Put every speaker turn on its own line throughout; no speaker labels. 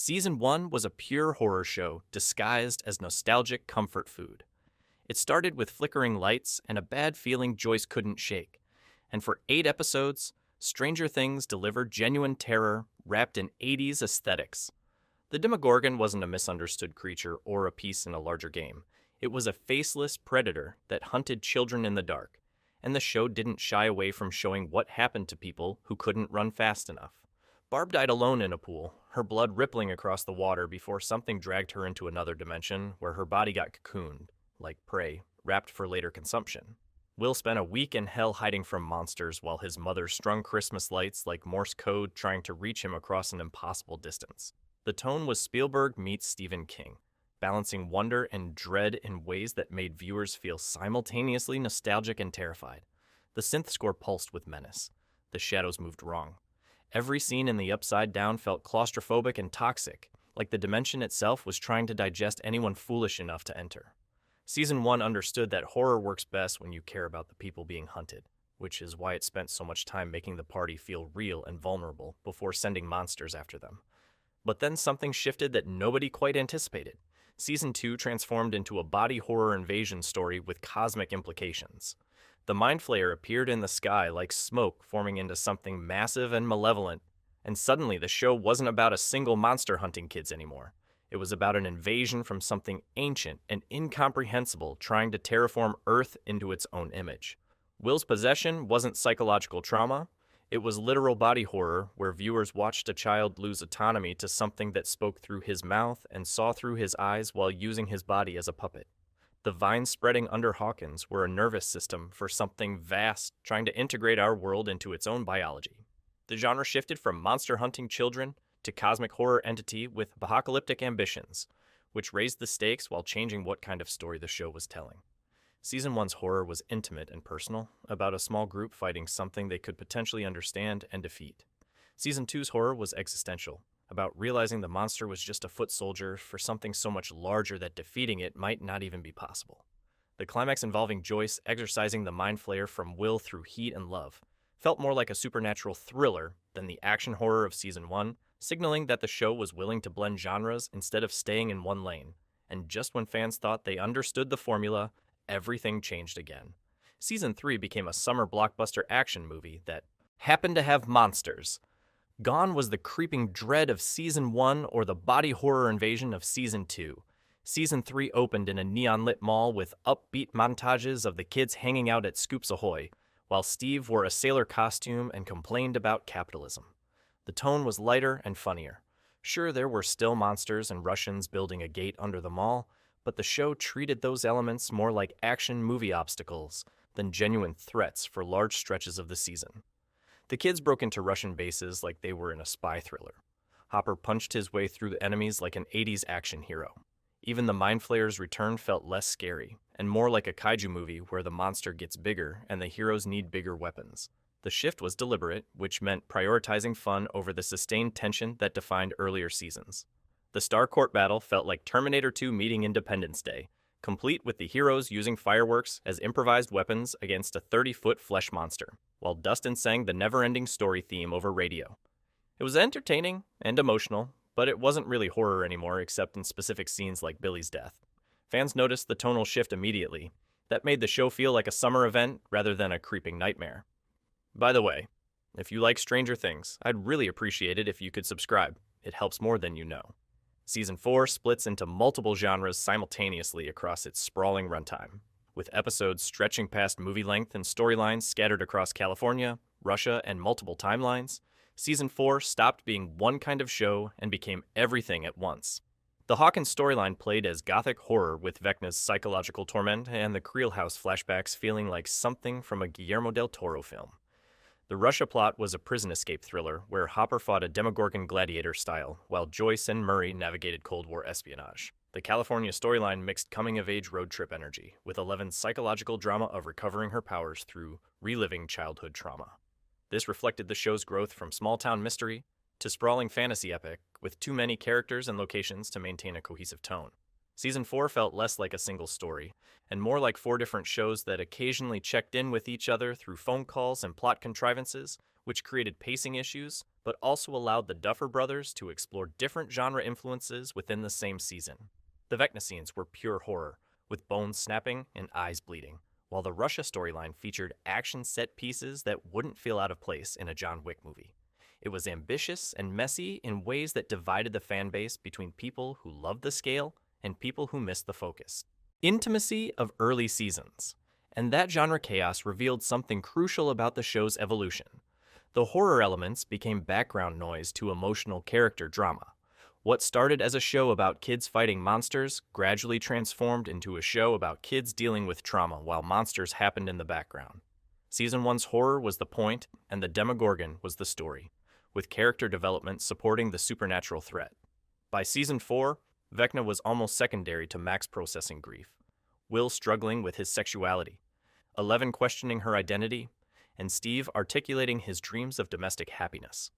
Season 1 was a pure horror show disguised as nostalgic comfort food. It started with flickering lights and a bad feeling Joyce couldn't shake. And for 8 episodes, Stranger Things delivered genuine terror wrapped in 80s aesthetics. The Demogorgon wasn't a misunderstood creature or a piece in a larger game. It was a faceless predator that hunted children in the dark, and the show didn't shy away from showing what happened to people who couldn't run fast enough. Barb died alone in a pool, her blood rippling across the water before something dragged her into another dimension where her body got cocooned, like prey, wrapped for later consumption. Will spent a week in hell hiding from monsters while his mother strung Christmas lights like Morse code trying to reach him across an impossible distance. The tone was Spielberg meets Stephen King, balancing wonder and dread in ways that made viewers feel simultaneously nostalgic and terrified. The synth score pulsed with menace. The shadows moved wrong. Every scene in the Upside Down felt claustrophobic and toxic, like the dimension itself was trying to digest anyone foolish enough to enter. Season 1 understood that horror works best when you care about the people being hunted, which is why it spent so much time making the party feel real and vulnerable before sending monsters after them. But then something shifted that nobody quite anticipated. Season 2 transformed into a body horror invasion story with cosmic implications. The Mind Flayer appeared in the sky like smoke forming into something massive and malevolent, and suddenly the show wasn't about a single monster hunting kids anymore. It was about an invasion from something ancient and incomprehensible trying to terraform Earth into its own image. Will's possession wasn't psychological trauma. It was literal body horror where viewers watched a child lose autonomy to something that spoke through his mouth and saw through his eyes while using his body as a puppet. The vines spreading under Hawkins were a nervous system for something vast trying to integrate our world into its own biology. The genre shifted from monster hunting children to cosmic horror entity with apocalyptic ambitions, which raised the stakes while changing what kind of story the show was telling. Season 1's horror was intimate and personal, about a small group fighting something they could potentially understand and defeat. Season 2's horror was existential, about realizing the monster was just a foot soldier for something so much larger that defeating it might not even be possible. The climax involving Joyce exorcising the Mind Flayer from Will through heat and love felt more like a supernatural thriller than the action horror of Season 1, signaling that the show was willing to blend genres instead of staying in one lane. And just when fans thought they understood the formula, everything changed again. Season 3 became a summer blockbuster action movie that happened to have monsters. Gone was the creeping dread of Season 1 or the body horror invasion of Season 2. Season 3 opened in a neon-lit mall with upbeat montages of the kids hanging out at Scoops Ahoy, while Steve wore a sailor costume and complained about capitalism. The tone was lighter and funnier. Sure, there were still monsters and Russians building a gate under the mall, but the show treated those elements more like action movie obstacles than genuine threats for large stretches of the season. The kids broke into Russian bases like they were in a spy thriller. Hopper punched his way through the enemies like an 80s action hero. Even the Mind Flayer's return felt less scary, and more like a kaiju movie where the monster gets bigger and the heroes need bigger weapons. The shift was deliberate, which meant prioritizing fun over the sustained tension that defined earlier seasons. The Star Court battle felt like Terminator 2 meeting Independence Day, complete with the heroes using fireworks as improvised weapons against a 30-foot flesh monster, while Dustin sang the never-ending story theme over radio. It was entertaining and emotional, but it wasn't really horror anymore except in specific scenes like Billy's death. Fans noticed the tonal shift immediately. That made the show feel like a summer event rather than a creeping nightmare. By the way, if you like Stranger Things, I'd really appreciate it if you could subscribe. It helps more than you know. Season 4 splits into multiple genres simultaneously across its sprawling runtime, with episodes stretching past movie length and storylines scattered across California, Russia, and multiple timelines. Season 4 stopped being one kind of show and became everything at once. The Hawkins storyline played as gothic horror with Vecna's psychological torment and the Creel House flashbacks feeling like something from a Guillermo del Toro film. The Russia plot was a prison escape thriller where Hopper fought a Demogorgon gladiator style, while Joyce and Murray navigated Cold War espionage. The California storyline mixed coming-of-age road trip energy, with Eleven's psychological drama of recovering her powers through reliving childhood trauma. This reflected the show's growth from small-town mystery to sprawling fantasy epic, with too many characters and locations to maintain a cohesive tone. Season 4 felt less like a single story, and more like 4 different shows that occasionally checked in with each other through phone calls and plot contrivances, which created pacing issues, but but also allowed the Duffer Brothers to explore different genre influences within the same season. The Vecna scenes were pure horror, with bones snapping and eyes bleeding, while the Russia storyline featured action set pieces that wouldn't feel out of place in a John Wick movie. It was ambitious and messy in ways that divided the fan base between people who loved the scale and people who missed the focus. Intimacy of early seasons. And that genre chaos revealed something crucial about the show's evolution. The horror elements became background noise to emotional character drama. What started as a show about kids fighting monsters gradually transformed into a show about kids dealing with trauma while monsters happened in the background. Season 1's horror was the point, and the Demogorgon was the story, with character development supporting the supernatural threat. By Season 4, Vecna was almost secondary to Max processing grief, Will struggling with his sexuality, Eleven questioning her identity, and Steve articulating his dreams of domestic happiness.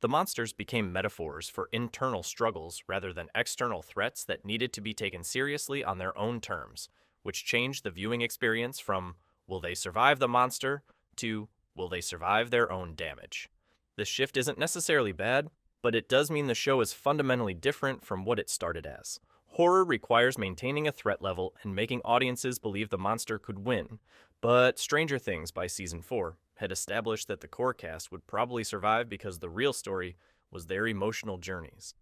The monsters became metaphors for internal struggles rather than external threats that needed to be taken seriously on their own terms, which changed the viewing experience from will they survive the monster to will they survive their own damage. This shift isn't necessarily bad, but it does mean the show is fundamentally different from what it started as. Horror requires maintaining a threat level and making audiences believe the monster could win, but Stranger Things by Season 4 had established that the core cast would probably survive because the real story was their emotional journeys.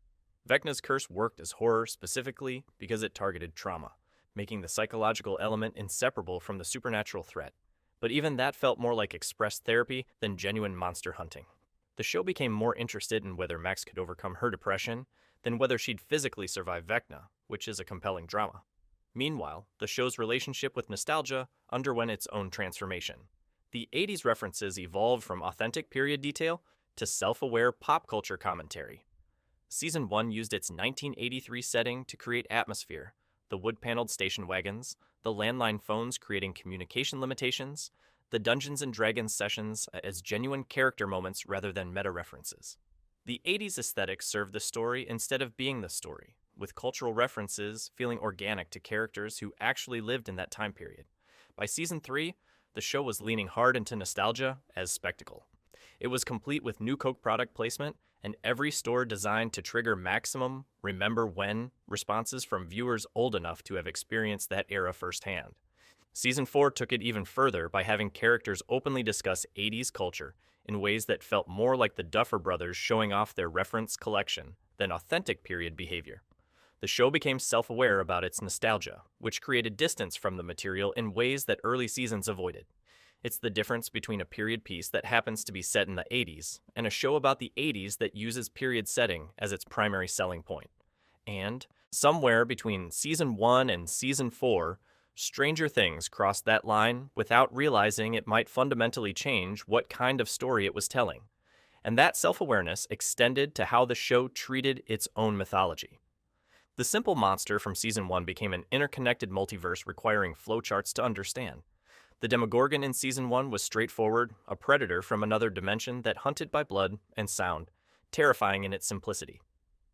Vecna's curse worked as horror specifically because it targeted trauma, making the psychological element inseparable from the supernatural threat. But even that felt more like expressed therapy than genuine monster hunting. The show became more interested in whether Max could overcome her depression than whether she'd physically survive Vecna, which is a compelling drama. Meanwhile, the show's relationship with nostalgia underwent its own transformation. The 80s references evolved from authentic period detail to self-aware pop culture commentary. Season 1 used its 1983 setting to create atmosphere, the wood-paneled station wagons, the landline phones creating communication limitations, the Dungeons & Dragons sessions as genuine character moments rather than meta-references. The 80s aesthetic served the story instead of being the story, with cultural references feeling organic to characters who actually lived in that time period. By Season 3, the show was leaning hard into nostalgia as spectacle. It was complete with new Coke product placement and every store designed to trigger maximum remember when responses from viewers old enough to have experienced that era firsthand. Season 4 took it even further by having characters openly discuss 80s culture in ways that felt more like the Duffer Brothers showing off their reference collection than authentic period behavior. The show became self-aware about its nostalgia, which created distance from the material in ways that early seasons avoided. It's the difference between a period piece that happens to be set in the 80s and a show about the 80s that uses period setting as its primary selling point. And, somewhere between Season 1 and Season 4, Stranger Things crossed that line without realizing it might fundamentally change what kind of story it was telling. And that self-awareness extended to how the show treated its own mythology. The simple monster from Season 1 became an interconnected multiverse requiring flowcharts to understand. The Demogorgon in Season 1 was straightforward, a predator from another dimension that hunted by blood and sound, terrifying in its simplicity.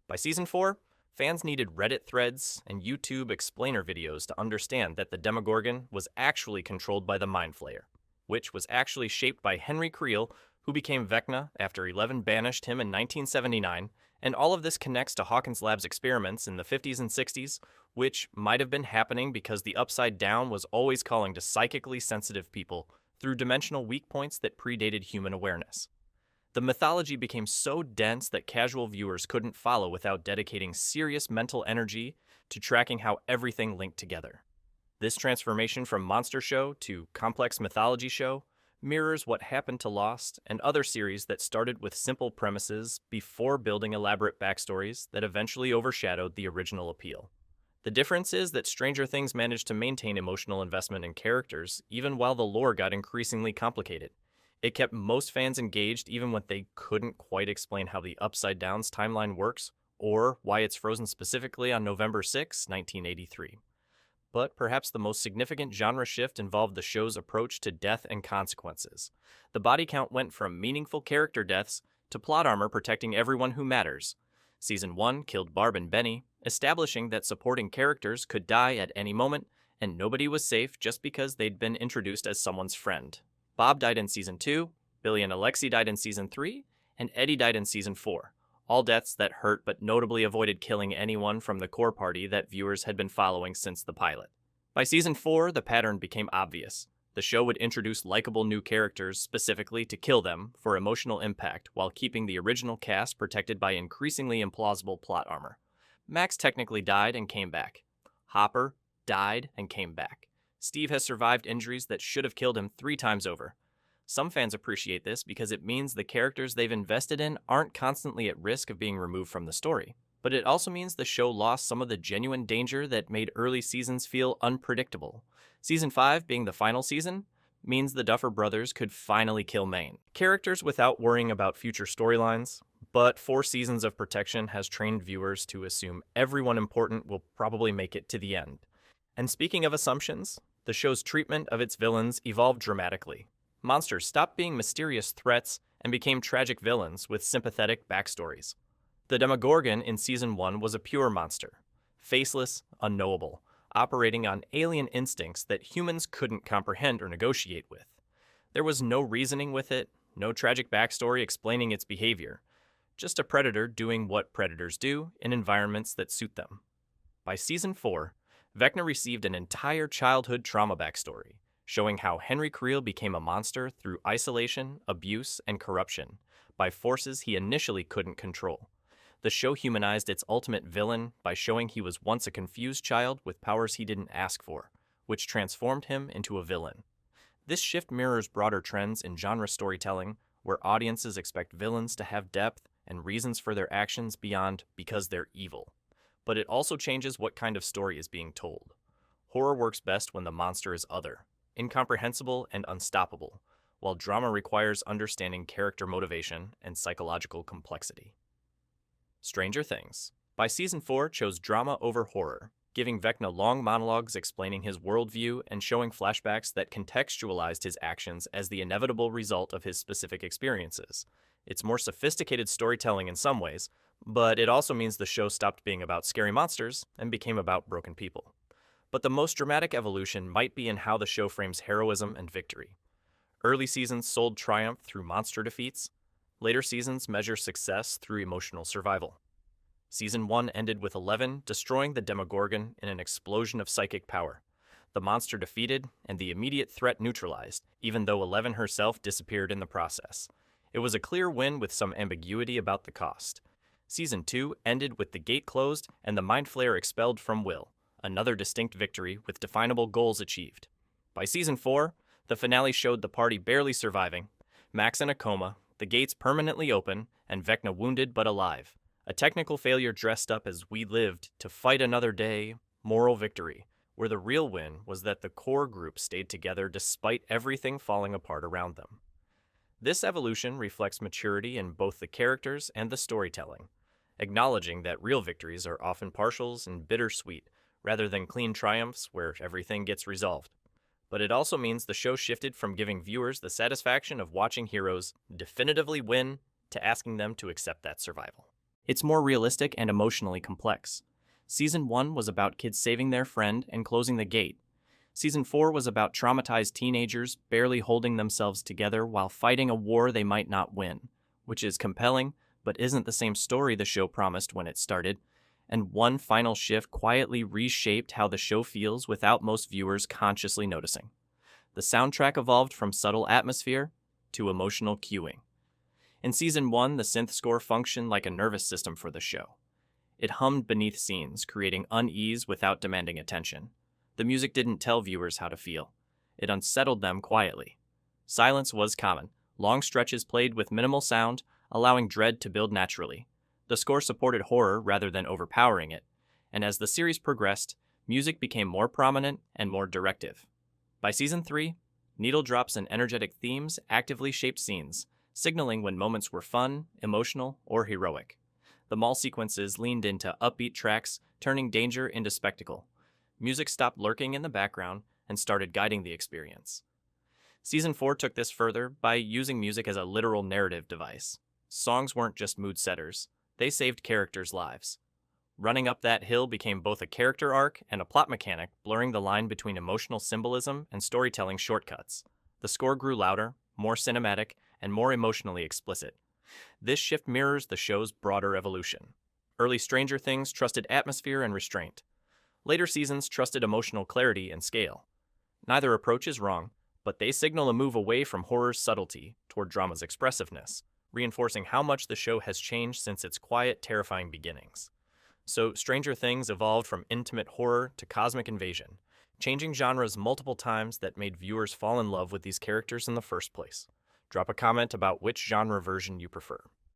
By Season 4, fans needed Reddit threads and YouTube explainer videos to understand that the Demogorgon was actually controlled by the Mind Flayer, which was actually shaped by Henry Creel, who became Vecna after Eleven banished him in 1979, and all of this connects to Hawkins Lab's experiments in the 50s and 60s, which might have been happening because the Upside Down was always calling to psychically sensitive people through dimensional weak points that predated human awareness. The mythology became so dense that casual viewers couldn't follow without dedicating serious mental energy to tracking how everything linked together. This transformation from monster show to complex mythology show mirrors what happened to Lost and other series that started with simple premises before building elaborate backstories that eventually overshadowed the original appeal. The difference is that Stranger Things managed to maintain emotional investment in characters even while the lore got increasingly complicated. It kept most fans engaged even when they couldn't quite explain how the Upside Down's timeline works or why it's frozen specifically on November 6, 1983. But perhaps the most significant genre shift involved the show's approach to death and consequences. The body count went from meaningful character deaths to plot armor protecting everyone who matters. Season 1 killed Barb and Benny, establishing that supporting characters could die at any moment, and nobody was safe just because they'd been introduced as someone's friend. Bob died in Season 2, Billy and Alexi died in Season 3, and Eddie died in Season 4. All deaths that hurt but notably avoided killing anyone from the core party that viewers had been following since the pilot. By Season 4, the pattern became obvious. The show would introduce likable new characters specifically to kill them for emotional impact while keeping the original cast protected by increasingly implausible plot armor. Max technically died and came back. Hopper died and came back. Steve has survived injuries that should have killed him 3 times over. Some fans appreciate this because it means the characters they've invested in aren't constantly at risk of being removed from the story. But it also means the show lost some of the genuine danger that made early seasons feel unpredictable. Season 5, being the final season, means the Duffer Brothers could finally kill Maine. Characters without worrying about future storylines, but 4 seasons of protection has trained viewers to assume everyone important will probably make it to the end. And speaking of assumptions, the show's treatment of its villains evolved dramatically. Monsters stopped being mysterious threats and became tragic villains with sympathetic backstories. The Demogorgon in Season 1 was a pure monster, faceless, unknowable, operating on alien instincts that humans couldn't comprehend or negotiate with. There was no reasoning with it, no tragic backstory explaining its behavior, just a predator doing what predators do in environments that suit them. By Season 4, Vecna received an entire childhood trauma backstory, showing how Henry Creel became a monster through isolation, abuse, and corruption by forces he initially couldn't control. The show humanized its ultimate villain by showing he was once a confused child with powers he didn't ask for, which transformed him into a villain. This shift mirrors broader trends in genre storytelling, where audiences expect villains to have depth and reasons for their actions beyond because they're evil. But it also changes what kind of story is being told. Horror works best when the monster is other, incomprehensible and unstoppable, while drama requires understanding character motivation and psychological complexity. Stranger Things, by Season 4, chose drama over horror, giving Vecna long monologues explaining his worldview and showing flashbacks that contextualized his actions as the inevitable result of his specific experiences. It's more sophisticated storytelling in some ways, but it also means the show stopped being about scary monsters and became about broken people. But the most dramatic evolution might be in how the show frames heroism and victory. Early seasons sold triumph through monster defeats. Later seasons measure success through emotional survival. Season 1 ended with 11 destroying the Demogorgon in an explosion of psychic power. The monster defeated and the immediate threat neutralized, even though 11 herself disappeared in the process. It was a clear win with some ambiguity about the cost. Season 2 ended with the gate closed and the Mind Flayer expelled from Will, another distinct victory with definable goals achieved. By Season 4, the finale showed the party barely surviving, Max in a coma, the gates permanently open, and Vecna wounded but alive. A technical failure dressed up as we lived to fight another day, moral victory, where the real win was that the core group stayed together despite everything falling apart around them. This evolution reflects maturity in both the characters and the storytelling, acknowledging that real victories are often partials and bittersweet, rather than clean triumphs where everything gets resolved. But it also means the show shifted from giving viewers the satisfaction of watching heroes definitively win to asking them to accept that survival. It's more realistic and emotionally complex. Season 1 was about kids saving their friend and closing the gate. Season 4 was about traumatized teenagers barely holding themselves together while fighting a war they might not win, which is compelling, but isn't the same story the show promised when it started. And one final shift quietly reshaped how the show feels without most viewers consciously noticing. The soundtrack evolved from subtle atmosphere to emotional cueing. In Season 1, the synth score functioned like a nervous system for the show. It hummed beneath scenes, creating unease without demanding attention. The music didn't tell viewers how to feel. It unsettled them quietly. Silence was common. Long stretches played with minimal sound, allowing dread to build naturally. The score supported horror rather than overpowering it, and as the series progressed, music became more prominent and more directive. By Season 3, needle drops and energetic themes actively shaped scenes, signaling when moments were fun, emotional, or heroic. The mall sequences leaned into upbeat tracks, turning danger into spectacle. Music stopped lurking in the background and started guiding the experience. Season 4 took this further by using music as a literal narrative device. Songs weren't just mood setters. They saved characters' lives. Running up that hill became both a character arc and a plot mechanic, blurring the line between emotional symbolism and storytelling shortcuts. The score grew louder, more cinematic, and more emotionally explicit. This shift mirrors the show's broader evolution. Early Stranger Things trusted atmosphere and restraint. Later seasons trusted emotional clarity and scale. Neither approach is wrong, but they signal a move away from horror's subtlety toward drama's expressiveness, reinforcing how much the show has changed since its quiet, terrifying beginnings. So, Stranger Things evolved from intimate horror to cosmic invasion, changing genres multiple times that made viewers fall in love with these characters in the first place. Drop a comment about which genre version you prefer.